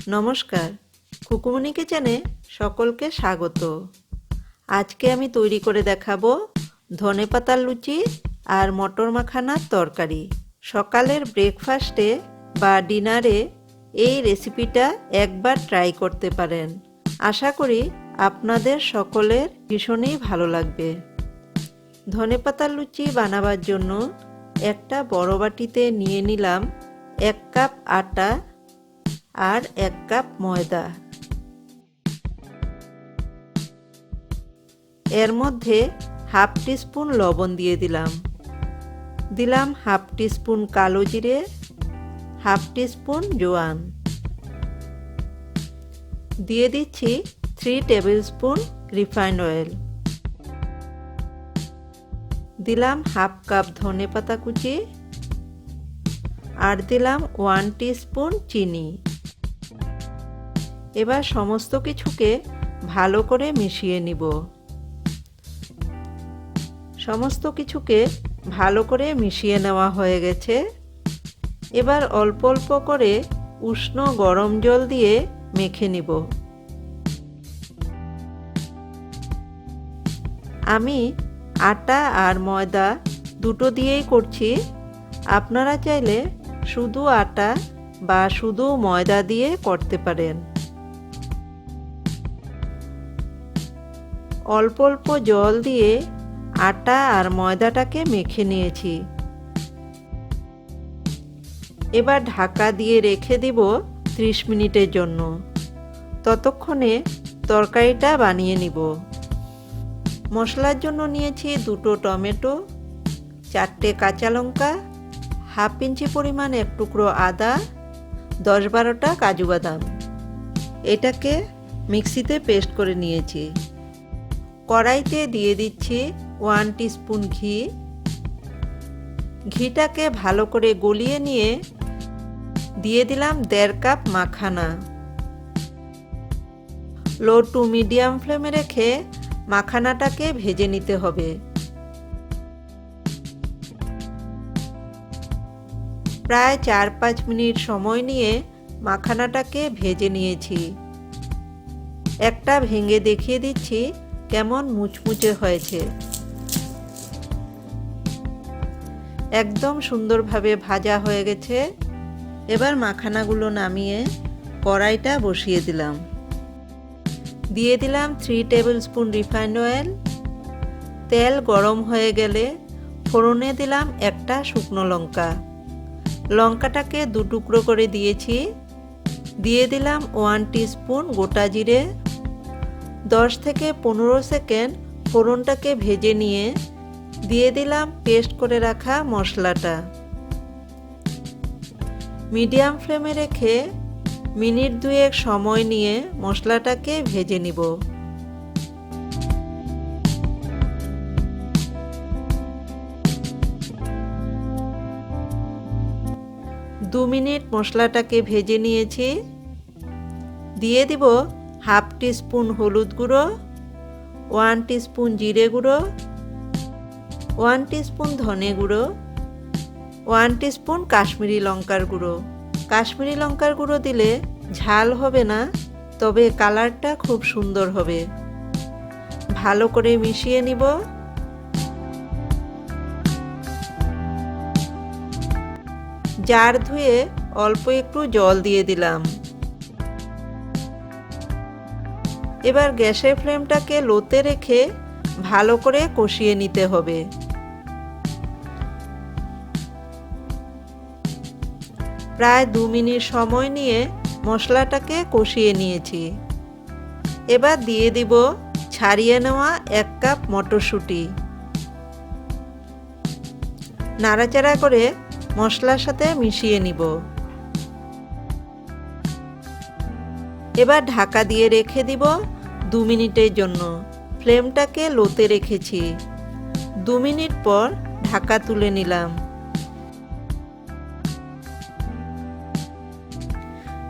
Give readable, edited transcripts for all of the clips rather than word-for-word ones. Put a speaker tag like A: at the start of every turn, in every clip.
A: নমস্কার, কুকুমনি কিচেনে সকলকে স্বাগত। আজকে আমি তৈরি করে দেখাবো ধনেপাতার লুচি আর মটর মাখানার তরকারি। সকালের ব্রেকফাস্টে বা ডিনারে এই রেসিপিটা একবার ট্রাই করতে পারেন। আশা করি আপনাদের সকলের ভীষণই ভালো লাগবে। ধনেপাতার লুচি বানাবার জন্য একটা বড় বাটিতে নিয়ে নিলাম 1 কাপ আটা আর 1 কাপ ময়দা। এর মধ্যে হাফ টিস্পুন লবণ দিয়ে দিলাম, হাফ টিস্পুন কালো জিরে, হাফ টিস্পুন জোয়ান, দিয়ে দিচ্ছি 3 টেবিল স্পুন রিফাইন্ড অয়েল, দিলাম হাফ কাপ ধনেপাতা কুচি আর দিলাম 1 টিস্পুন চিনি। এবার সমস্ত কিছুকে ভালো করে মিশিয়ে নিব। সমস্ত কিছুকে ভালো করে মিশিয়ে নেওয়া হয়ে গেছে। এবার অল্প অল্প করে উষ্ণ গরম জল দিয়ে মেখে নিব। আমি আটা আর ময়দা দুটো দিয়েই করছি। আপনারা চাইলে শুধু আটা বা শুধু ময়দা দিয়ে করতে পারেন। অল্প অল্প জল দিয়ে আটা আর ময়দাটাকে মেখে নিয়েছি। এবার ঢাকা দিয়ে রেখে দিব 30 মিনিটের জন্য। ততক্ষণে তরকারিটা বানিয়ে নিব। মশলার জন্য নিয়েছি 2টো টমেটো, 4টে কাঁচা লঙ্কা, হাফ ইঞ্চি পরিমাণ 1 টুকরো আদা, 10-12টা কাজু বাদাম। এটাকে মিক্সিতে পেস্ট করে নিয়েছি। কড়াইতে দিয়ে দিচ্ছি 1 টিস্পুন ঘি। ঘিটাকে ভালো করে গলিয়ে নিয়ে দিয়ে দিলাম 1.5 cup makhana. Low to medium ফ্লেমে রেখে মাখানাটাকে ভেজে নিতে হবে। প্রায় 4-5 মিনিট সময় নিয়ে মাখানাটাকে ভেজে নিয়েছি। একটা ভেঙে দেখিয়ে দিচ্ছি কেমন মুচমুচে হয়েছে। একদম সুন্দরভাবে ভাজা হয়ে গেছে। এবার মাখানাগুলো নামিয়ে কড়াইটা বসিয়ে দিলাম। দিয়ে দিলাম 3 টেবিল স্পুন রিফাইন্ড অয়েল। তেল গরম হয়ে গেলে ফোড়নে দিলাম একটা শুকনো লঙ্কা। লঙ্কাটাকে 2 টুকরো করে দিয়েছি। দিয়ে দিলাম 1 টিস্পুন গোটা জিরে। 10 থেকে 15 সেকেন্ড ফোড়নটাকে ভেজে নিয়ে দিয়ে দিলাম পেস্ট করে রাখা মশলাটা। মিডিয়াম ফ্লেমে রেখে মিনিট 2 সময় নিয়ে মশলাটাকে ভেজে নিব। 2 মিনিট মশলাটাকে ভেজে নিয়েছি। দিয়ে দিব হাফ টিস্পুন হলুদ গুঁড়ো, 1 টিস্পুন জিরে গুঁড়ো, 1 টিস্পুন ধনে গুঁড়ো, 1 টিস্পুন কাশ্মীরি লঙ্কার গুঁড়ো। কাশ্মীরি লঙ্কার গুঁড়ো দিলে ঝাল হবে না, তবে কালারটা খুব সুন্দর হবে। ভালো করে মিশিয়ে নিব। জার ধুয়ে অল্প একটু জল দিয়ে দিলাম। এবার গ্যাসের ফ্লেমটাকে লোতে রেখে ভালো করে কষিয়ে নিতে হবে। প্রায় 2 মিনিট সময় নিয়ে মশলাটাকে কষিয়ে নিয়েছি। এবার দিয়ে দিব ছাড়িয়ে নেওয়া 1 কাপ মটরশুঁটি। নাড়াচাড়া করে মশলার সাথে মিশিয়ে নিব। এবার ঢাকা দিয়ে রেখে দিব 2 মিনিটের জন্য। ফ্লেমটাকে লোতে রেখেছি। 2 মিনিট পর ঢাকা তুলে নিলাম।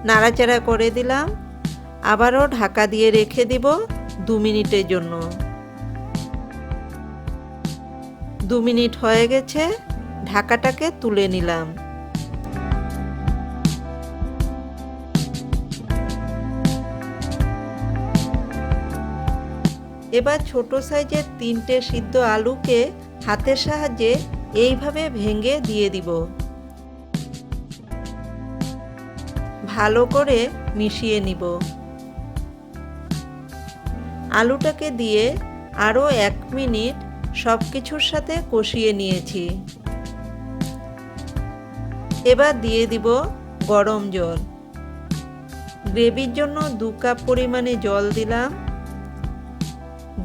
A: নাড়াচাড়া করে দিলাম। আবারও ঢাকা দিয়ে রেখে দিব 2 মিনিটের জন্য। 2 মিনিট হয়ে গেছে। ঢাকাটাকে তুলে নিলাম। এবার ছোট সাইজের 3টে সিদ্ধ আলুকে হাতের সাহায্যে এইভাবে ভেঙে দিয়ে দিব। ভালো করে মিশিয়ে নিব। আলুটাকে দিয়ে আরও 1 মিনিট সব কিছুর সাথে কষিয়ে নিয়েছি। এবার দিয়ে দিব গরম জল। গ্রেভির জন্য 2 কাপ পরিমাণে জল দিলাম।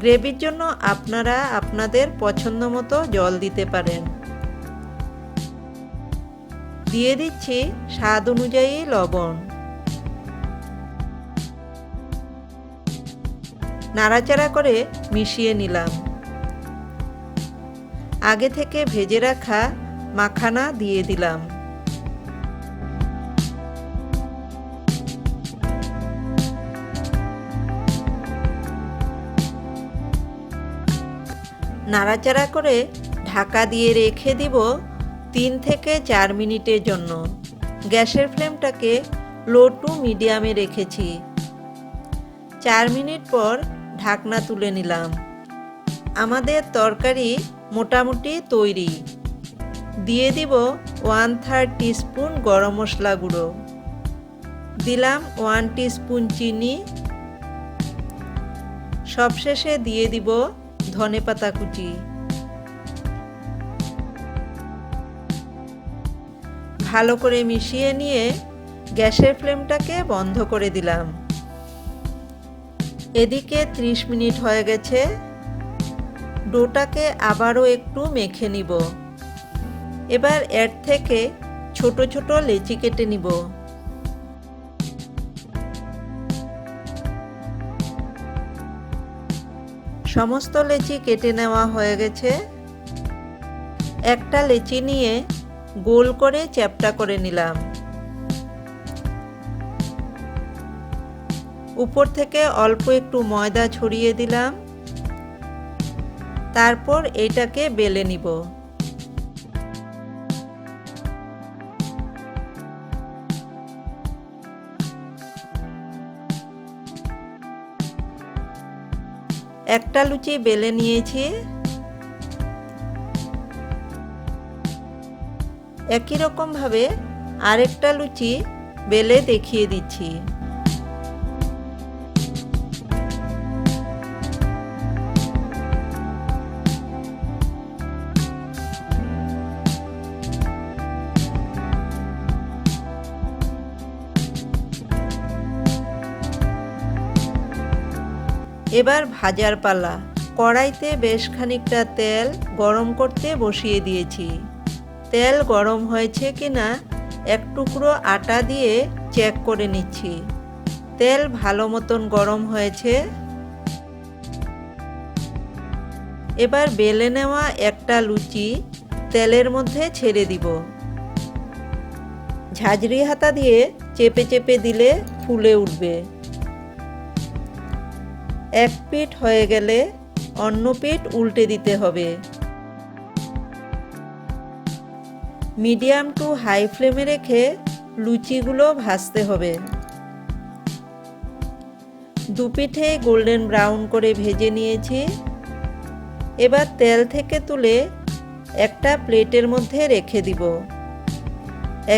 A: গ্রেভির জন্য আপনারা আপনাদের পছন্দ মতো জল দিতে পারেন। দিয়ে দিচ্ছি স্বাদ অনুযায়ী লবণ। নাড়াচাড়া করে মিশিয়ে নিলাম। আগে থেকে ভেজে রাখা মাখানা দিয়ে দিলাম। নাড়াচাড়া করে ঢাকা দিয়ে রেখে দিব 3 থেকে 4 মিনিটের জন্য। গ্যাসের ফ্লেমটাকে লো টু মিডিয়ামে রেখেছি। 4 মিনিট পর ঢাকনা তুলে নিলাম। আমাদের তরকারি মোটামুটি তৈরি। দিয়ে দিব 1/3 টিস্পুন গরম মশলা গুঁড়ো। দিলাম 1 টিস্পুন চিনি। সবশেষে দিয়ে দিব ধনেপাতা কুচি। ভালো করে মিশিয়ে নিয়ে গ্যাসের ফ্লেমটাকে বন্ধ করে দিলাম। এদিকে 30 মিনিট হয়ে গেছে। ডোটাকে আবারও একটু মেখে নিব। এবার এর থেকে ছোট ছোট লেচি কেটে নিব। সমস্ত লেচি কেটে নেওয়া হয়ে গেছে। একটা লেচি নিয়ে গোল করে চ্যাপ্টা করে নিলাম। উপর থেকে অল্প একটু ময়দা ছড়িয়ে দিলাম। তারপর এটাকে বেলে নিব। একটা লুচি বেলে নিয়েছি। একই রকম ভাবে আরেকটা লুচি বেলে দেখিয়ে দিচ্ছি। এবার ভাজার পালা। কড়াইতে বেশ খানিকটা তেল গরম করতে বসিয়ে দিয়েছি। তেল গরম হয়েছে কিনা এক টুকরো আটা দিয়ে চেক করে নিচ্ছি। তেল ভালো মতন গরম হয়েছে। এবার বেলে নেওয়া একটা লুচি তেলের মধ্যে ছেড়ে দিব। ঝাঁঝরি হাতা দিয়ে চেপে চেপে দিলে ফুলে উঠবে। এক পিঠ হয়ে গেলে অন্য পিঠ উল্টে দিতে হবে। মিডিয়াম টু হাই ফ্লেমে রেখে লুচিগুলো ভাজতে হবে। দুপিঠে গোল্ডেন ব্রাউন করে ভেজে নিয়েছি। এবার তেল থেকে তুলে একটা প্লেটের মধ্যে রেখে দিব।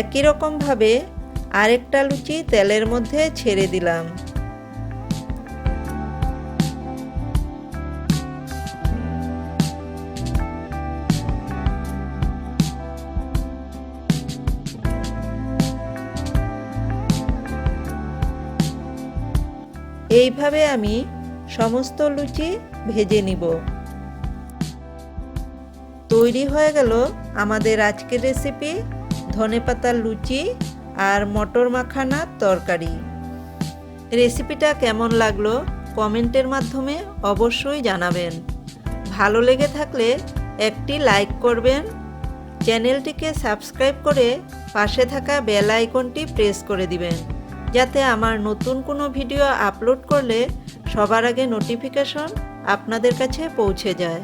A: একই রকম ভাবে আরেকটা লুচি তেলের মধ্যে ছেড়ে দিলাম। এইভাবে আমি সমস্ত লুচি ভেজে নিব। তৈরি হয়ে গেল আমাদের আজকের রেসিপি ধনেপাতার লুচি আর মটর মাখানার তরকারি। রেসিপিটা কেমন লাগলো কমেন্টের মাধ্যমে অবশ্যই জানাবেন। ভালো লেগে থাকলে একটি লাইক করবেন। চ্যানেলটিকে সাবস্ক্রাইব করে পাশে থাকা বেল আইকনটি প্রেস করে দিবেন, যাতে আমার নতুন কোনো ভিডিও আপলোড করলে সবার আগে নোটিফিকেশন আপনাদের কাছে পৌঁছে যায়।